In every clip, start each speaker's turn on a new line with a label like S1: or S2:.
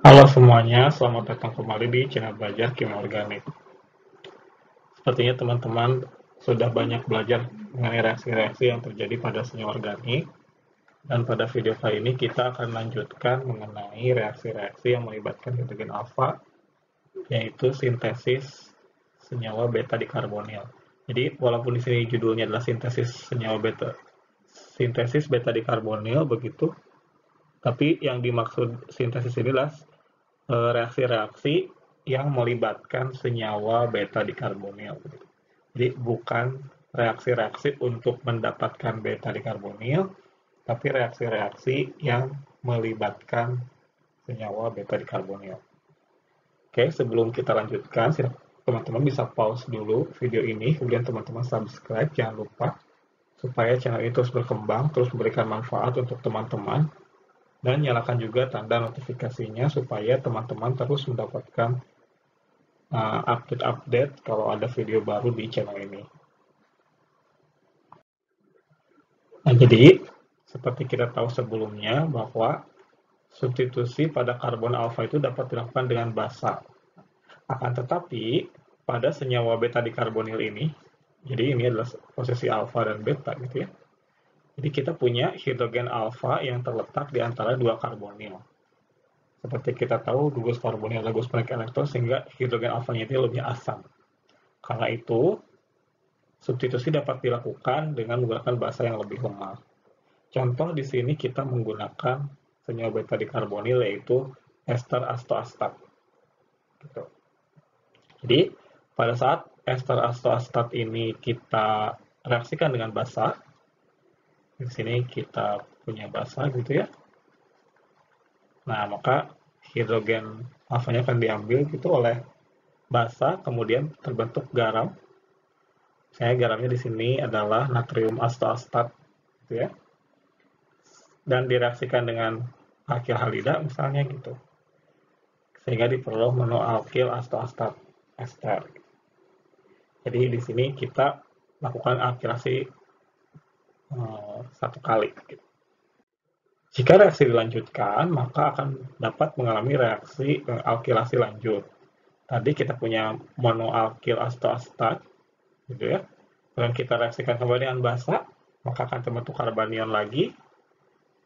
S1: Halo semuanya, selamat datang kembali di channel Belajar Kimia Organik. Sepertinya teman-teman sudah banyak belajar mengenai reaksi-reaksi yang terjadi pada senyawa organik, dan pada video kali ini kita akan lanjutkan mengenai reaksi-reaksi yang melibatkan hidrogen alfa, yaitu sintesis senyawa beta dikarbonil. Jadi walaupun di sini judulnya adalah sintesis beta dikarbonil begitu, tapi yang dimaksud sintesis inilah reaksi-reaksi yang melibatkan senyawa beta dikarbonil. Jadi bukan reaksi-reaksi untuk mendapatkan beta dikarbonil, tapi reaksi-reaksi yang melibatkan senyawa beta dikarbonil. Oke, sebelum kita lanjutkan, teman-teman bisa pause dulu video ini, kemudian teman-teman subscribe, jangan lupa, supaya channel ini terus berkembang, terus memberikan manfaat untuk teman-teman, dan nyalakan juga tanda notifikasinya supaya teman-teman terus mendapatkan update-update kalau ada video baru di channel ini. Nah, jadi seperti kita tahu sebelumnya bahwa substitusi pada karbon alfa itu dapat dilakukan dengan basa. Akan tetapi pada senyawa beta dikarbonil ini, jadi ini adalah posisi alfa dan beta gitu ya. Jadi kita punya hidrogen alfa yang terletak di antara dua karbonil. Seperti kita tahu gugus karbonil adalah gugus penarik elektron sehingga hidrogen alfanya itu lebih asam. Karena itu substitusi dapat dilakukan dengan menggunakan basa yang lebih lemah. Contoh di sini kita menggunakan senyawa beta dikarbonil yaitu ester astoatat. Gitu. Jadi pada saat ester astoatat ini kita reaksikan dengan basa, di sini kita punya basa gitu ya. Nah, maka hidrogen alfanya akan diambil gitu oleh basa, kemudian terbentuk garam. Saya garamnya di sini adalah natrium astoatat gitu ya. Dan direaksikan dengan alkil halida misalnya gitu. Sehingga diperoleh monoalkil astoatat ester. Jadi di sini kita lakukan alkilasi satu kali. Jika reaksi dilanjutkan, maka akan dapat mengalami reaksi alkilasi lanjut. Tadi kita punya monoalkil astoatat, gitu ya. Dan kita reaksikan kembali dengan basa, maka akan terbentuk karbanion lagi.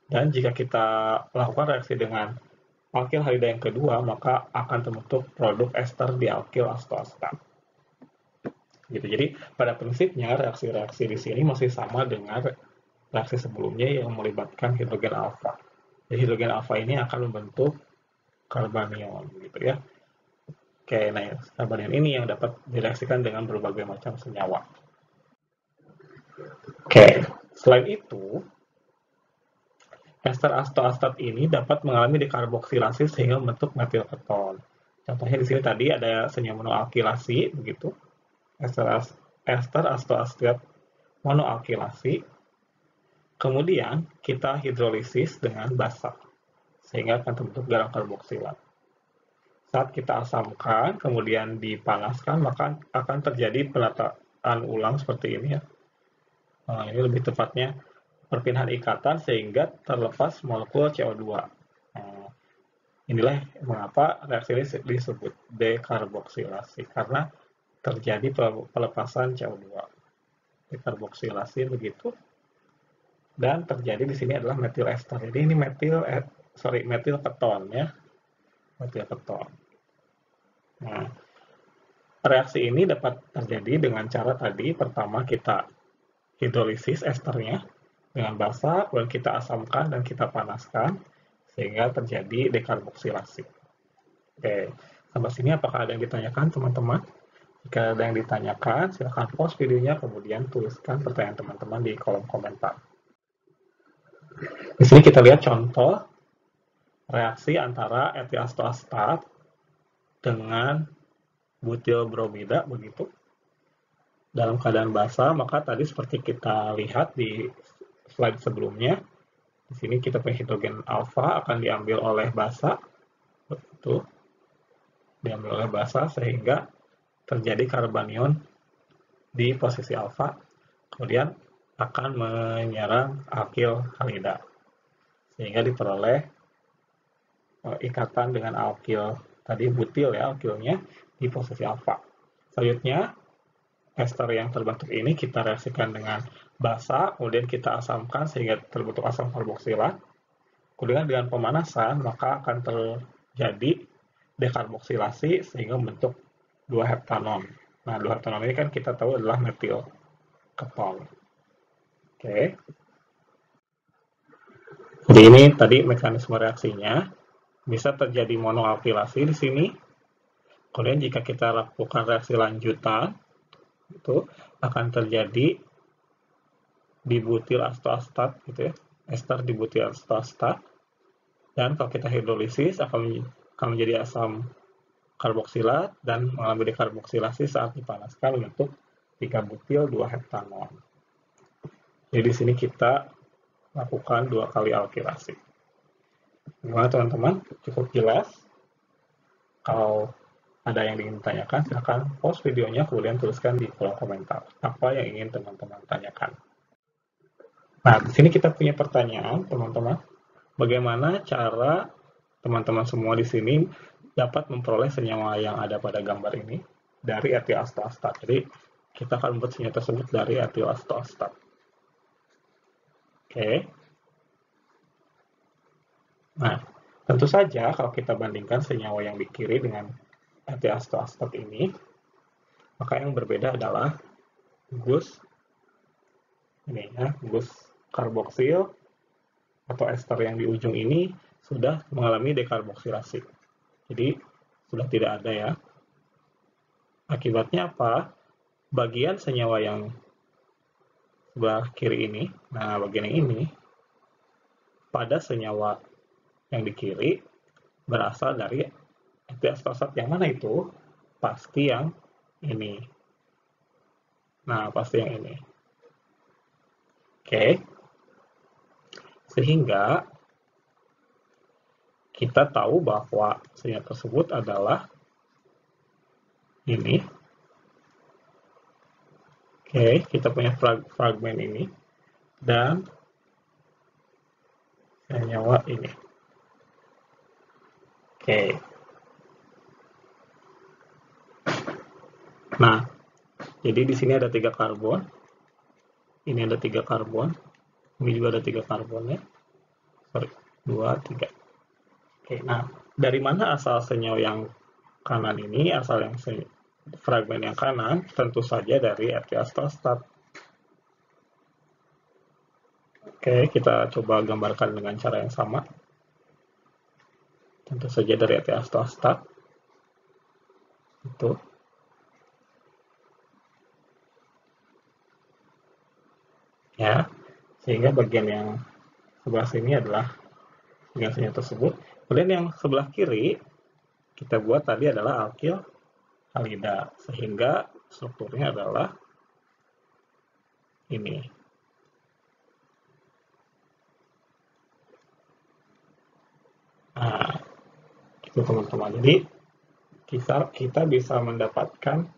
S1: Dan jika kita lakukan reaksi dengan alkil halida yang kedua, maka akan terbentuk produk ester dialkil astoatat. Gitu. Jadi pada prinsipnya reaksi-reaksi di sini masih sama dengan reaksi sebelumnya yang melibatkan hidrogen alfa. Jadi hidrogen alfa ini akan membentuk karbanion, gitu ya. Oke, nah karbanion ini yang dapat direaksikan dengan berbagai macam senyawa. Oke, selain itu, ester astoatat ini dapat mengalami dekarboksilasi sehingga membentuk metil keton. Contohnya di sini tadi ada senyawa monoalkilasi, begitu. Ester astoatat monoalkilasi. Kemudian kita hidrolisis dengan basa, sehingga akan terbentuk garam karboksilat. Saat kita asamkan, kemudian dipanaskan, maka akan terjadi penataan ulang seperti ini ya. Nah, ini lebih tepatnya perpindahan ikatan sehingga terlepas molekul CO2. Nah, inilah mengapa reaksi ini disebut dekarboksilasi, karena terjadi pelepasan CO2. Dekarboksilasi begitu. Dan terjadi di sini adalah metil ester. Jadi ini metil keton ya. Metil keton. Nah, reaksi ini dapat terjadi dengan cara tadi. Pertama kita hidrolisis esternya dengan basa, kemudian kita asamkan dan kita panaskan sehingga terjadi dekarboksilasi. Oke, sampai sini apakah ada yang ditanyakan teman-teman? Jika ada yang ditanyakan, silakan pause videonya, kemudian tuliskan pertanyaan teman-teman di kolom komentar. Di sini kita lihat contoh reaksi antara etiastoatat dengan butil bromida begitu. Dalam keadaan basa, maka tadi seperti kita lihat di slide sebelumnya, di sini kita punya hidrogen alfa akan diambil oleh basa, begitu, diambil oleh basa sehingga terjadi karbanion di posisi alfa, kemudian akan menyerang alkil halida, sehingga diperoleh ikatan dengan alkil tadi butil ya, alkilnya di posisi alfa. Selanjutnya ester yang terbentuk ini kita reaksikan dengan basa, kemudian kita asamkan sehingga terbentuk asam karboksilat. Kemudian dengan pemanasan maka akan terjadi dekarboksilasi sehingga membentuk 2-heptanon. Nah, 2-heptanon ini kan kita tahu adalah metil keton. Oke. Jadi ini tadi mekanisme reaksinya. Bisa terjadi monoalkilasi di sini. Kemudian jika kita lakukan reaksi lanjutan, itu akan terjadi dibutil astoacetat gitu ya. Ester dibutil astoacetat. Dan kalau kita hidrolisis akan menjadi asam karboksilat dan mengalami dekarboksilasi saat dipanaskan untuk 3-butil 2-heptanon. Jadi di sini kita lakukan 2 kali alkilasi. Gimana teman-teman? Cukup jelas? Kalau ada yang ingin ditanyakan, silakan pause videonya, kemudian tuliskan di kolom komentar apa yang ingin teman-teman tanyakan. Nah, di sini kita punya pertanyaan, teman-teman. Bagaimana cara teman-teman semua di sini dapat memperoleh senyawa yang ada pada gambar ini dari etil astoacetat. Jadi, kita akan membuat senyawa tersebut dari etil astoacetat. Oke. Nah, tentu saja kalau kita bandingkan senyawa yang di kiri dengan etil astoacetat ini, maka yang berbeda adalah gus ini ya, gus karboksil atau ester yang di ujung ini sudah mengalami dekarboksilasi. Jadi sudah tidak ada ya. Akibatnya apa? Bagian senyawa yang sebelah kiri ini, nah bagian yang ini, pada senyawa yang di kiri berasal dari etil astoacetat. Yang mana itu? Pasti yang ini. Nah, pasti yang ini. Oke. Sehingga kita tahu bahwa senyawa tersebut adalah ini. Oke, kita punya fragmen ini dan senyawa ini. Oke. Nah, jadi di sini ada 3 karbon. Ini ada 3 karbon. Ini juga ada 3 karbon ya. Sorry, 2, 3. Oke, nah dari mana asal senyawa yang kanan ini? Asal yang fragmen yang kanan tentu saja dari etil astoacetat. Oke, kita coba gambarkan dengan cara yang sama. Tentu saja dari etil astoacetat. Itu. Ya, sehingga bagian yang sebelah sini adalah bagian senyawa tersebut. Kemudian yang sebelah kiri kita buat tadi adalah alkil halida, sehingga strukturnya adalah ini. Nah, itu teman-teman. Jadi kita bisa mendapatkan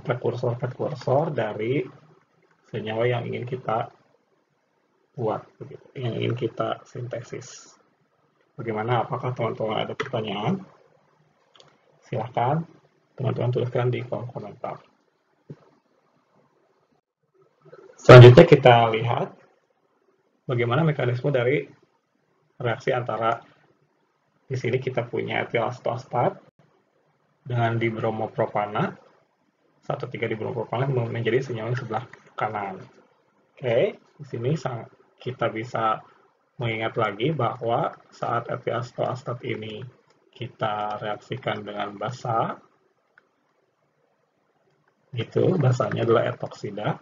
S1: prekursor-prekursor dari senyawa yang ingin kita buat, yang ingin kita sintesis. Bagaimana? Apakah teman-teman ada pertanyaan? Silahkan teman-teman tuliskan di kolom komentar. Selanjutnya kita lihat bagaimana mekanisme dari reaksi antara di sini kita punya etil astoacetat dengan dibromopropana, 1,3 dibromopropana menjadi senyawa sebelah kanan. Oke, di sini kita bisa mengingat lagi bahwa saat etil astoacetat ini kita reaksikan dengan basa, gitu, basanya adalah etoksida,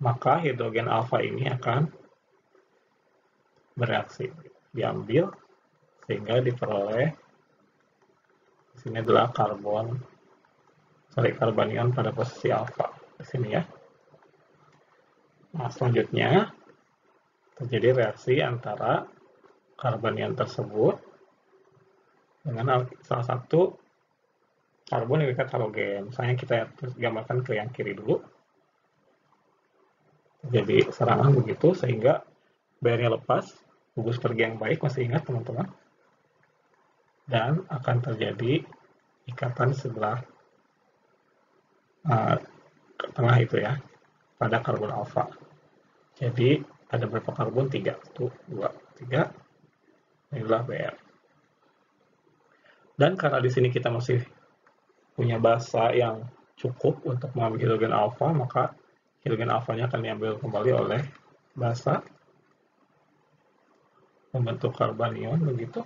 S1: maka hidrogen alfa ini akan bereaksi, diambil sehingga diperoleh di sini adalah karbanion pada posisi alfa di sini ya. Nah, selanjutnya terjadi reaksi antara karbanion tersebut dengan salah satu karbon yang dekat halogen. Misalnya kita gambarkan ke yang kiri dulu. Jadi serangan begitu sehingga bariernya lepas gugus pergi yang baik, masih ingat teman-teman? Dan akan terjadi ikatan sebelah tengah itu ya, pada karbon alfa. Jadi ada berapa karbon? 3. 1, 2, 3. Inilah Br. Dan karena di sini kita masih punya basa yang cukup untuk mengambil hidrogen alfa, maka hidrogen alfanya akan diambil kembali oleh basa membentuk karbanion begitu.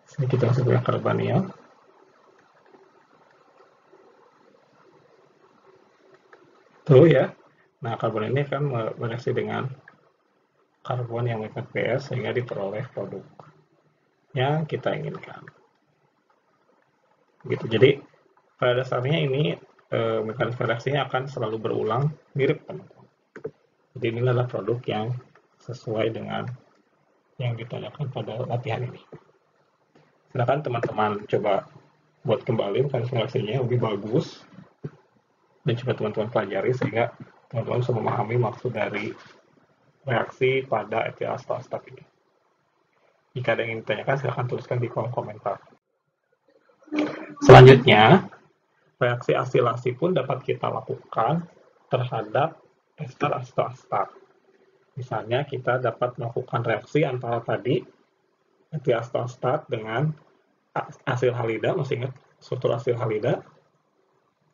S1: Sini kita masih punya karbanion. Tuh ya. Nah, karbon ini akan bereaksi dengan karbon yang mengikat PS sehingga diperoleh produk yang kita inginkan. Gitu. Jadi pada dasarnya ini mekanisme reaksinya akan selalu berulang mirip teman-teman. Jadi ini adalah produk yang sesuai dengan yang ditanyakan pada latihan ini. Silakan teman-teman coba buat kembali mekanisme reaksinya lebih bagus dan coba teman-teman pelajari sehingga teman-teman bisa memahami maksud dari reaksi pada etil asetat ini. Jika ada yang ingin ditanyakan, silahkan tuliskan di kolom komentar. Selanjutnya, reaksi asilasi pun dapat kita lakukan terhadap ester asetat. Misalnya, kita dapat melakukan reaksi antara tadi etil asetat dengan asil halida, masih ingat struktur asil halida?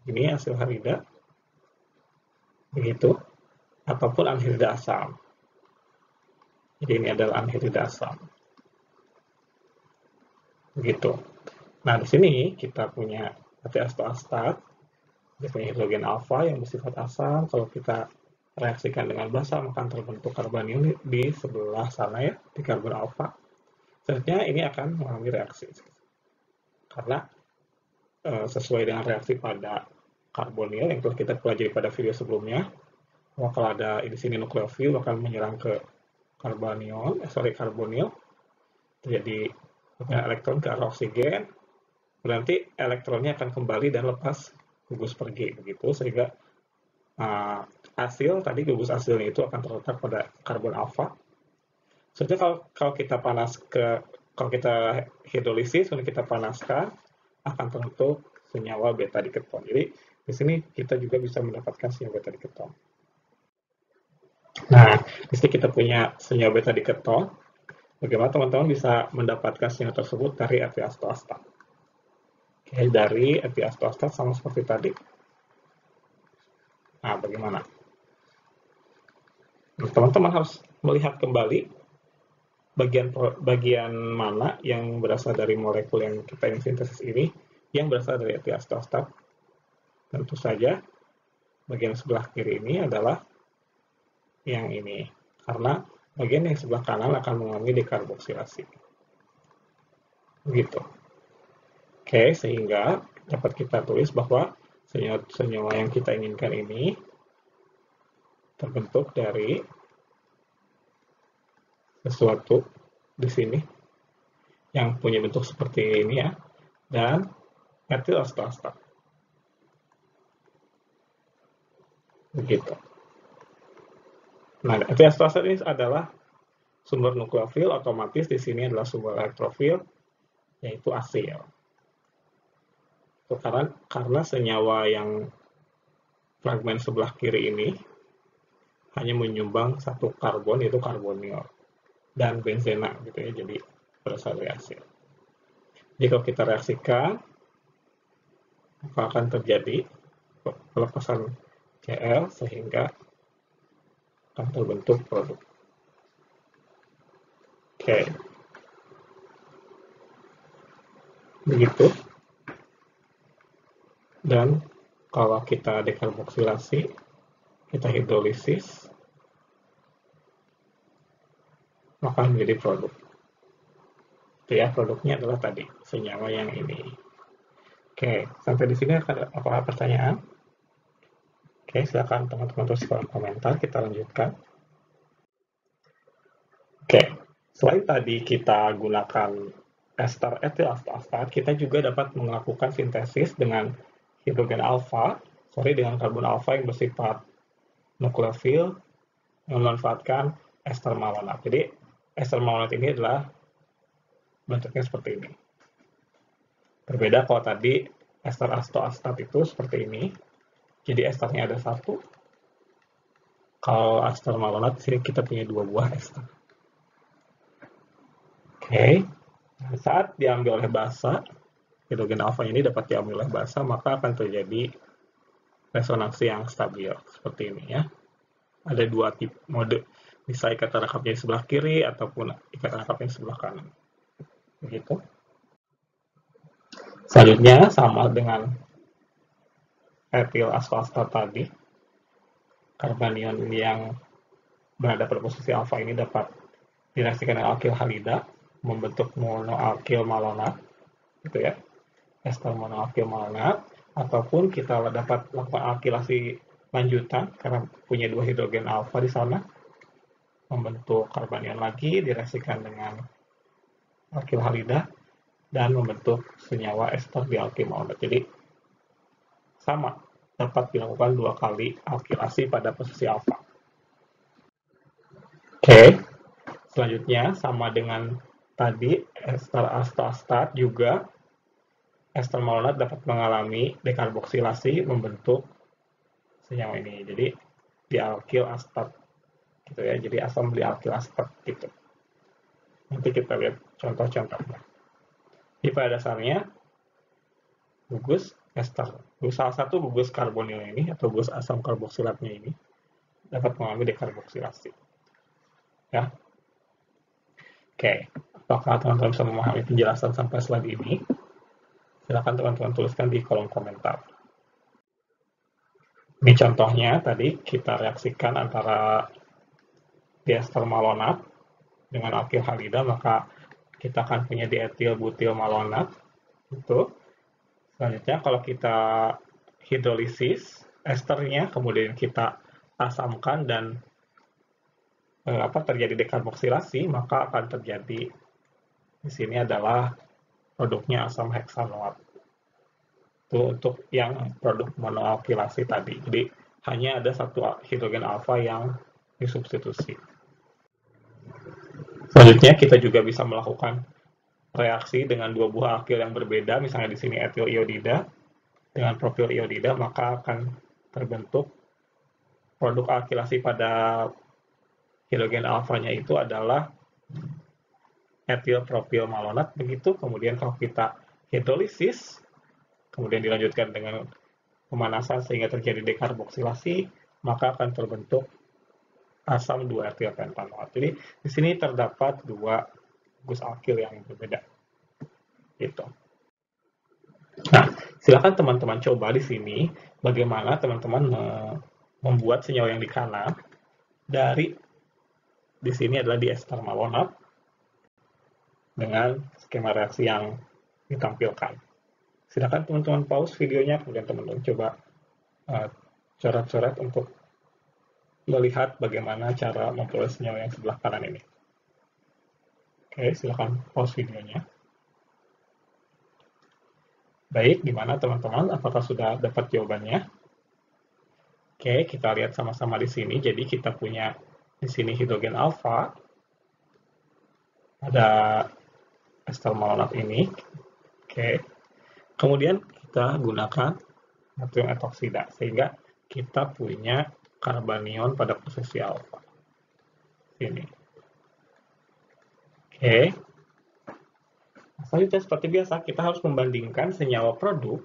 S1: Ini asil halida, begitu, ataupun anhidrida asam. Jadi ini adalah anhidrida asam. Begitu. Nah, di sini kita punya etil asetat, dia punya hidrogen alfa yang bersifat asam. Kalau kita reaksikan dengan basa, maka terbentuk karbanion di sebelah sana ya, di karbon alfa. Selanjutnya ini akan mengalami reaksi. Karena sesuai dengan reaksi pada karbonil yang telah kita pelajari pada video sebelumnya, bahwa kalau ada di sini nukleofil akan menyerang ke karbonil, terjadi elektron ke arah oksigen, berarti elektronnya akan kembali dan lepas gugus pergi begitu, sehingga asil tadi gugus asilnya itu akan terletak pada karbon alfa. Sebenarnya kalau kita hidrolisis, kalau kita panaskan akan terbentuk senyawa beta diketon. Jadi di sini kita juga bisa mendapatkan senyawa beta diketon. Nah, di sini kita punya senyawa beta diketon. Bagaimana teman-teman bisa mendapatkan senyawa tersebut dari etil asetat? Oke, dari etil asetat sama seperti tadi. Nah, bagaimana? Teman-teman harus melihat kembali bagian mana yang berasal dari molekul yang kita ingin sintesis ini, yang berasal dari etil asetat. Tentu saja, bagian sebelah kiri ini adalah yang ini, karena bagian yang sebelah kanan akan mengalami dekarboksilasi. Begitu. Oke, sehingga dapat kita tulis bahwa senyawa yang kita inginkan ini terbentuk dari sesuatu di sini yang punya bentuk seperti ini ya, dan etil asetat. Begitu. Nah, etil asetat ini adalah sumber nukleofil, otomatis di sini adalah sumber elektrofil, yaitu asil. Karena senyawa yang fragmen sebelah kiri ini hanya menyumbang satu karbon, yaitu karbonil dan benzena gitu ya, jadi berasal dari asil. Jadi kalau kita reaksikan, maka akan terjadi pelepasan Cl sehingga akan terbentuk produk. Oke. Begitu. Dan kalau kita dekarboksilasi, kita hidrolisis, maka menjadi produk. Itu ya, produknya adalah tadi, senyawa yang ini. Oke, sampai di sini ada apa pertanyaan? Oke, silakan teman-teman tulis kolom komentar, kita lanjutkan. Oke, selain tadi kita gunakan ester etil asetat, kita juga dapat melakukan sintesis dengan hidrogen alfa, dengan karbon alfa yang bersifat nukleofil memanfaatkan ester malonat. Jadi ester malonat ini adalah bentuknya seperti ini. Berbeda kalau tadi ester astoacetat itu seperti ini. Jadi esternya ada satu. Kalau ester malonat, di sini kita punya 2 buah ester. Oke. Saat diambil oleh basa, hidrogen alfa ini dapat diambil oleh basa, maka akan terjadi resonansi yang stabil seperti ini ya. Ada 2 tipe mode, bisa ikatan rangkapnya di sebelah kiri ataupun ikatan rangkapnya di sebelah kanan. Begitu. Selanjutnya sama dengan etil askoacetat tadi, karbanion yang berada pada posisi alfa ini dapat direaksikan dengan alkil halida membentuk monoalkil malonat, gitu ya, ester monoalkil malonat, ataupun kita dapat lakukan alkilasi lanjutan karena punya 2 hidrogen alfa di sana, membentuk karbanion lagi direaksikan dengan alkil halida dan membentuk senyawa ester di alkil malonat. Jadi sama, dapat dilakukan 2 kali alkilasi pada posisi alfa. Oke, selanjutnya sama dengan tadi ester astoacetat juga ester malonat dapat mengalami dekarboksilasi membentuk senyawa ini. Jadi dialkil asetat gitu ya. Jadi asam dialkil asetat gitu. Nanti kita lihat contoh-contohnya. Jadi pada dasarnya gugus ester, salah satu gugus karbonil ini atau gugus asam karboksilatnya ini dapat mengalami dekarboksilasi. Ya. Oke, apakah teman-teman bisa memahami penjelasan sampai slide ini? Silakan teman-teman tuliskan di kolom komentar. Ini contohnya tadi kita reaksikan antara diester malonat dengan alkil halida, maka kita akan punya dietil butil malonat. Itu. Selanjutnya kalau kita hidrolisis esternya, kemudian kita asamkan dan terjadi dekarboksilasi, maka akan terjadi di sini adalah produknya asam heksanoat. Itu untuk yang produk monoalkilasi tadi. Jadi hanya ada satu hidrogen alfa yang disubstitusi. Selanjutnya kita juga bisa melakukan reaksi dengan 2 buah alkil yang berbeda, misalnya di sini etil iodida dengan propil iodida, maka akan terbentuk produk alkilasi pada hidrogen alfanya itu adalah etil propil malonat begitu. Kemudian kalau kita hidrolisis, kemudian dilanjutkan dengan pemanasan sehingga terjadi dekarboksilasi, maka akan terbentuk asam 2-etil pentanoat. Jadi di sini terdapat 2 gugus alkil yang berbeda. Gitu. Nah, silakan teman-teman coba di sini bagaimana teman-teman membuat senyawa yang di kanan dari di sini adalah diester malonat dengan skema reaksi yang ditampilkan. Silakan teman-teman pause videonya, kemudian teman-teman coba coret-coret untuk melihat bagaimana cara memperoleh senyawa yang sebelah kanan ini. Oke, silakan pause videonya. Baik, gimana teman-teman? Apakah sudah dapat jawabannya? Oke, kita lihat sama-sama di sini. Jadi kita punya di sini hidrogen alfa, ada ester malonat ini. Oke, kemudian kita gunakan natrium etoksida sehingga kita punya karbanion pada posisi alfa. Sini. Oke. Selanjutnya seperti biasa kita harus membandingkan senyawa produk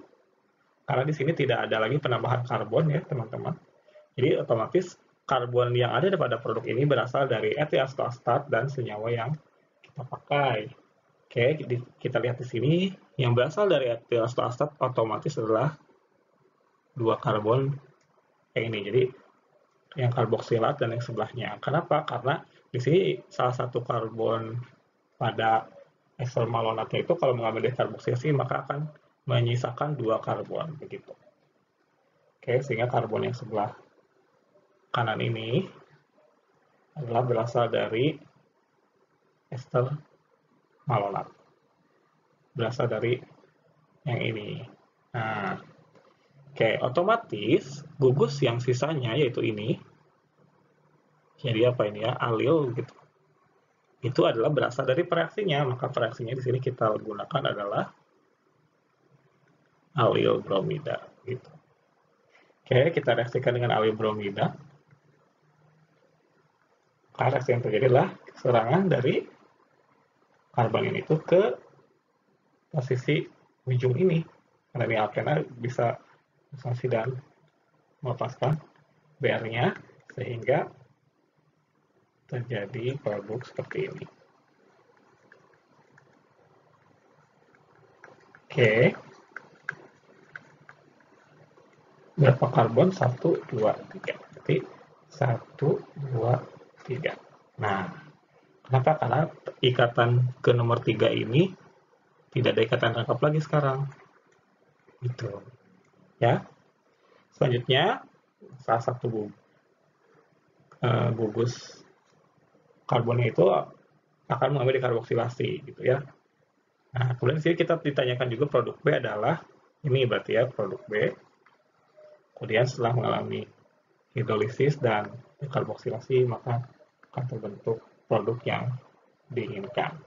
S1: karena di sini tidak ada lagi penambahan karbon ya teman-teman. Jadi otomatis karbon yang ada pada produk ini berasal dari etil astoacetat dan senyawa yang kita pakai. Oke, kita lihat di sini yang berasal dari etil astoacetat otomatis adalah 2 karbon kayak ini. Jadi yang karboksilat dan yang sebelahnya. Kenapa? Karena di sini salah satu karbon pada ester malonatnya itu kalau mengambil dekarboksilasi maka akan menyisakan 2 karbon begitu. Oke, sehingga karbon yang sebelah kanan ini adalah berasal dari ester malonat. Berasal dari yang ini. Nah, oke, otomatis gugus yang sisanya yaitu ini Jadi apa ini ya, alil gitu. Itu adalah berasal dari pereaksinya, maka pereaksinya di sini kita gunakan adalah alil bromida gitu. Oke, kita reaksikan dengan alil bromida. Maka reaksi yang terjadi adalah serangan dari karbon ini itu ke posisi ujung ini. Karena ini alkena bisa oksidasi dan melepaskan Br-nya sehingga terjadi produk seperti ini. Oke. Berapa karbon? 1, 2, 3. Berarti 1, 2, 3. Nah, kenapa? Karena ikatan ke nomor 3 ini tidak ada ikatan rangkap lagi sekarang. Gitu. Ya. Selanjutnya, salah satu gugus karbonnya itu akan mengalami dekarboksilasi gitu ya. Nah, kemudian di sini kita ditanyakan juga produk B adalah ini berarti ya produk B. Kemudian setelah mengalami hidrolisis dan dekarboksilasi maka akan terbentuk produk yang diinginkan.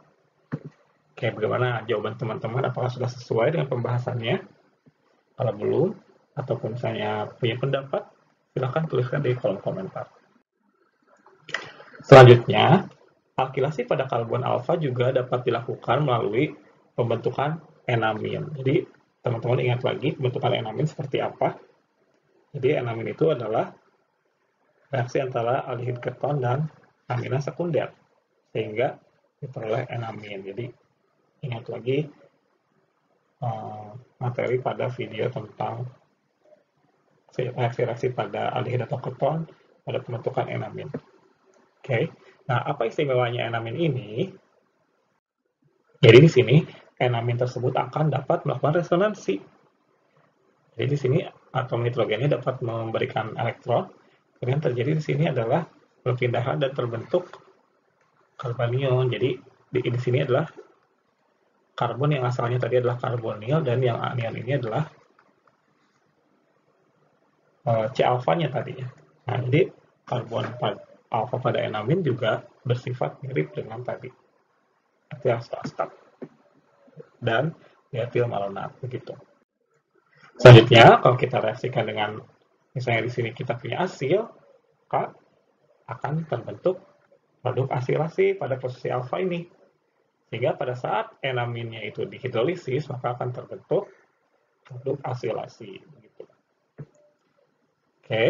S1: Oke, bagaimana jawaban teman-teman? Apakah sudah sesuai dengan pembahasannya? Kalau belum, ataupun misalnya punya pendapat, silahkan tuliskan di kolom komentar. Selanjutnya, alkilasi pada karbon alfa juga dapat dilakukan melalui pembentukan enamin. Jadi, teman-teman ingat lagi pembentukan enamin seperti apa. Jadi, enamin itu adalah reaksi antara aldehid keton dan amina sekunder, sehingga diperoleh enamin. Jadi, ingat lagi materi pada video tentang reaksi-reaksi pada aldehid atau keton pada pembentukan enamin. Oke, nah apa istimewanya enamin ini? Jadi di sini enamin tersebut akan dapat melakukan resonansi. Jadi di sini atom nitrogennya dapat memberikan elektron. Kemudian terjadi di sini adalah perpindahan dan terbentuk karbanion. Jadi di sini adalah karbon yang asalnya tadi adalah karbonil dan yang anion ini adalah C alfanya tadinya. Nah, jadi karbon alfa pada enamin juga bersifat mirip dengan tadi. Etil dan dietil malonat begitu. Selanjutnya, kalau kita reaksikan dengan misalnya di sini kita punya asil, maka akan terbentuk produk asilasi pada posisi alfa ini. Sehingga pada saat enaminnya itu dihidrolisis, maka akan terbentuk produk asilasi. Begitu. Oke.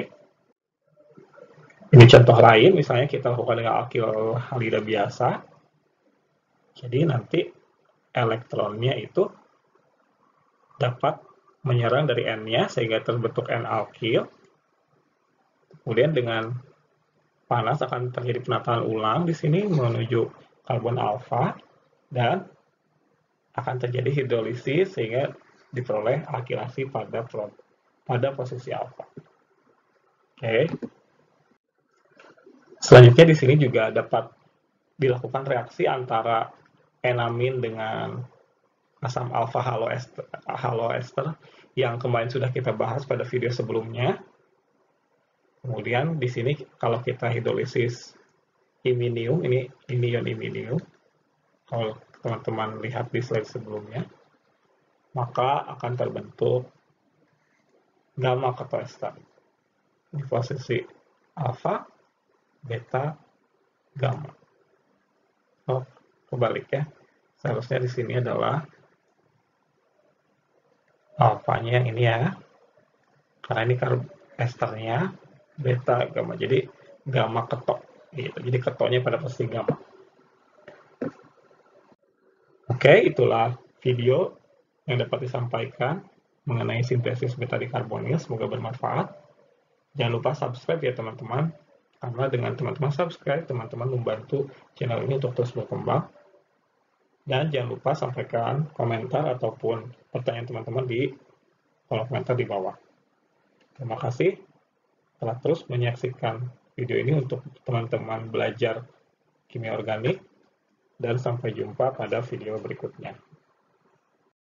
S1: Ini contoh lain, misalnya kita lakukan dengan alkil halida biasa. Jadi nanti elektronnya itu dapat menyerang dari N-nya sehingga terbentuk N-alkil. Kemudian dengan panas akan terjadi penataan ulang di sini menuju karbon alfa dan akan terjadi hidrolisis sehingga diperoleh alkilasi pada posisi alfa. Oke. Selanjutnya di sini juga dapat dilakukan reaksi antara enamin dengan asam alfa haloester yang kemarin sudah kita bahas pada video sebelumnya. Kemudian di sini kalau kita hidrolisis iminium, ini inion iminium, kalau teman-teman lihat di slide sebelumnya, maka akan terbentuk gamma ketoester di posisi alfa, beta, gamma. Oh, kebalik ya. Seharusnya di sini adalah alfanya yang ini ya, karena ini esternya, beta, gamma. Jadi gamma ketok. Gitu. Jadi ketoknya pada posisi gamma. Oke, itulah video yang dapat disampaikan mengenai sintesis beta dikarbonil. Semoga bermanfaat. Jangan lupa subscribe ya teman-teman, karena dengan teman-teman subscribe, teman-teman membantu channel ini untuk terus berkembang. Dan jangan lupa sampaikan komentar ataupun pertanyaan teman-teman di kolom komentar di bawah. Terima kasih telah terus menyaksikan video ini untuk teman-teman belajar kimia organik, dan sampai jumpa pada video berikutnya.